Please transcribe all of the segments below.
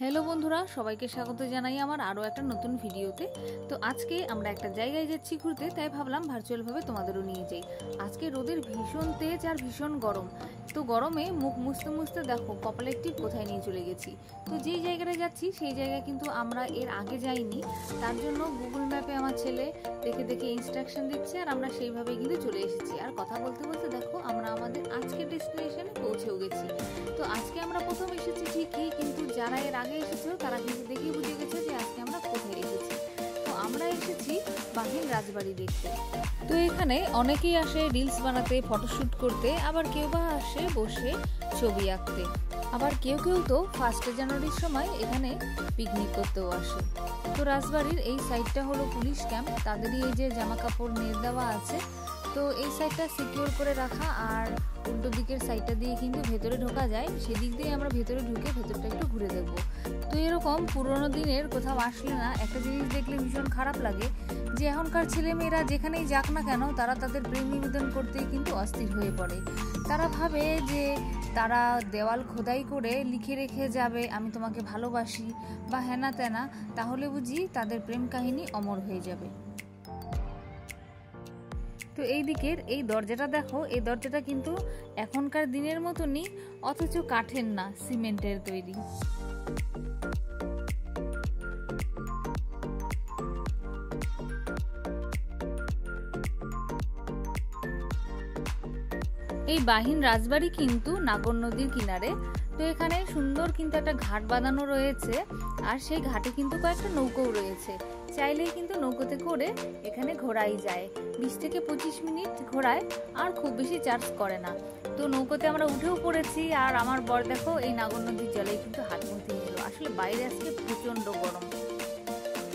Hello बंधुरा सबाइके स्वागत जानाई आमार आरो एक नतून भिडियोते। तो आज के आमरा एक जायगाय जाচ্ছি घुरते, ताई भाबलाम भार्चुअल भावे तोमादेरो निये जाई। आज के रोदेर भीषण तेज और भीषण गरम, तो गरमे मुख मुछते मुछते देखो कपालेर टिप कोथाय निये चले गेছি। तो जेই জায়গাটায় যাচ্ছি সেই জায়গা কিন্তু আমরা এর আগে যাইনি, তার জন্য গুগল ম্যাপে আমার ছেলে দেখে দেখে ইনস্ট্রাকশন দিচ্ছে আর আমরা সেইভাবেই কিন্তু চলে এসেছি। আর কথা বলতে বলতে দেখো আমরা আমাদের আজকের ডেস্টিনেশনে পৌঁছেও গেছি। তো আজকে আমরা প্রথম এসেছি ঠিকই, কিন্তু যারা এর আগে এসেছিল তারা কিন্তু দেখেই বুঝে গেছে যে আজকে আমরা কোথায় এসেছি। তো আমরা এসেছি বাহিন রাজবাড়ি দেখতে। তো এখানে অনেকেই আসে রিলস বানাতে, ফটোশুট করতে, আবার কেউ বা আসে বসে ছবি আঁকতে, আবার কেউ কেউ তো 1 জানুয়ারির সময় এখানে পিকনিক করতেও আসে। তো রাজবাড়ির এই সাইডটা হলো পুলিশ ক্যাম্প, তাদেরই এই যে জামা কাপড় নিয়ে দেওয়া আছে। তো এই সাইডটা সিকিউর করে রাখা, আর উল্টো দিকের সাইডটা দিয়ে কিন্তু ভেতরে ঢোকা যায়, সেদিক দিয়ে আমরা ভেতরে ঢুকে ভেতরটা একটু ঘুরে দেখবো। তো এরকম পুরোনো দিনের কোথাও আসলে না একটা জিনিস দেখলে ভীষণ খারাপ লাগে যে এখনকার ছেলেমেয়েরা যেখানেই যাক না কেন তারা তাদের প্রেম নিবেদন করতেই কিন্তু অস্থির হয়ে পড়ে। তারা ভাবে যে তারা দেওয়াল খোদাই করে লিখে রেখে যাবে আমি তোমাকে ভালোবাসি বা হেনা তেনা, তাহলে বুঝি তাদের প্রেম কাহিনী অমর হয়ে যাবে। তো এই দিকের এই দরজাটা দেখো, এই দরজাটা কিন্তু এখনকার দিনের মতনই, অথচ কাঠের না, সিমেন্টের তৈরি। এই বাহিন রাজবাড়ি কিন্তু নাগর নদীর কিনারে। তো এখানে সুন্দর কিন্তু একটা ঘাট বাঁধানো রয়েছে, আর সেই ঘাটে কিন্তু কয়েকটা নৌকোও রয়েছে। চাইলেই কিন্তু নৌকোতে করে এখানে ঘোরাই যায়, 20 থেকে 25 মিনিট ঘোরায়, আর খুব বেশি চার্জ করে না। তো নৌকোতে আমরা উঠেও পড়েছি, আর আমার বর দেখো এই নাগর নদীর জলে কিন্তু হাত মুখে নিল। আসলে বাইরে আজকে প্রচন্ড গরম।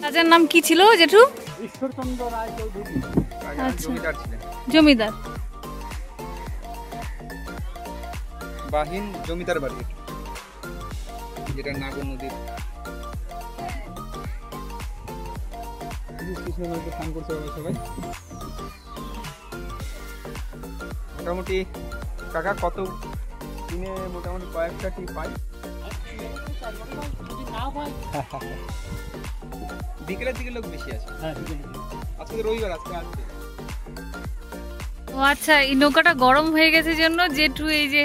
রাজার নাম কি ছিল জেঠু? ঈশ্বরচন্দ্র রায় চৌধুরী। জমিদার ছিলেন। জমিদার বাহিন জমিদার বাড়ি, যেটা নাগর নদীর। সবাই মোটামুটি কাকা কত দিনে মোটামুটি কয়েকটা টি পাই? বিকেলের দিকে লোক বেশি আছে। আজকে রবিবার, আজকে আসবে। ও আচ্ছা, এই নৌকাটা গরম হয়ে গেছে জন্য জেঠু এই যে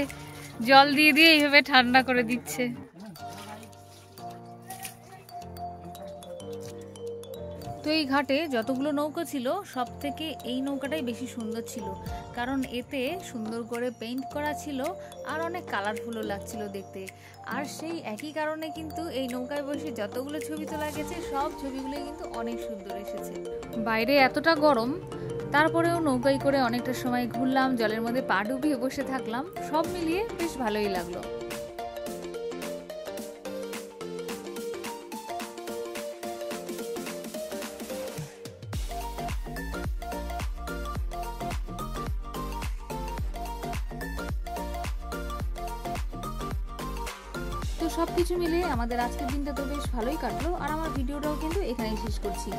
জল দিয়ে দিয়ে এইভাবে ঠান্ডা করে দিচ্ছে। তো এই ঘাটে যতগুলো নৌকা ছিল সব থেকে এই নৌকাটাই বেশি সুন্দর ছিল, কারণ এতে সুন্দর করে পেইন্ট করা ছিল আর অনেক কালারফুলও লাগছিল দেখতে। আর সেই একই কারণে কিন্তু এই নৌকায় বসে যতগুলো ছবি তোলা গেছে সব ছবিগুলোই কিন্তু অনেক সুন্দর এসেছে। বাইরে এতটা গরম, তারপরেও নৌকায় করে অনেকটা সময় ঘুরলাম, জলের মধ্যে পা ডুবিয়ে বসে থাকলাম, সব মিলিয়ে বেশ ভালোই লাগলো। তো সবকিছু মিলে আমাদের আজকের দিনটা তো বেশ ভালোই কাটলো, আর আমার ভিডিওটাও কিন্তু এখানেই শেষ করছি।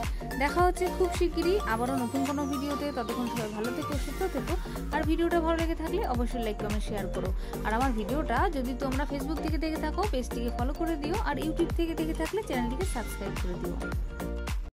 দেখা হচ্ছে খুব শিগগিরই আবারও নতুন কোনো ভিডিওতে। ততক্ষণ সবাই ভালো থেকো, সুস্থ থেকো, আর ভিডিওটা ভালো লেগে থাকলে অবশ্যই লাইক কমেন্ট শেয়ার করো। আর আমার ভিডিওটা যদি তোমরা ফেসবুক থেকে দেখে থাকো পেজটিকে ফলো করে দিও, আর ইউটিউব থেকে দেখে থাকলে চ্যানেলটিকে সাবস্ক্রাইব করে দিও।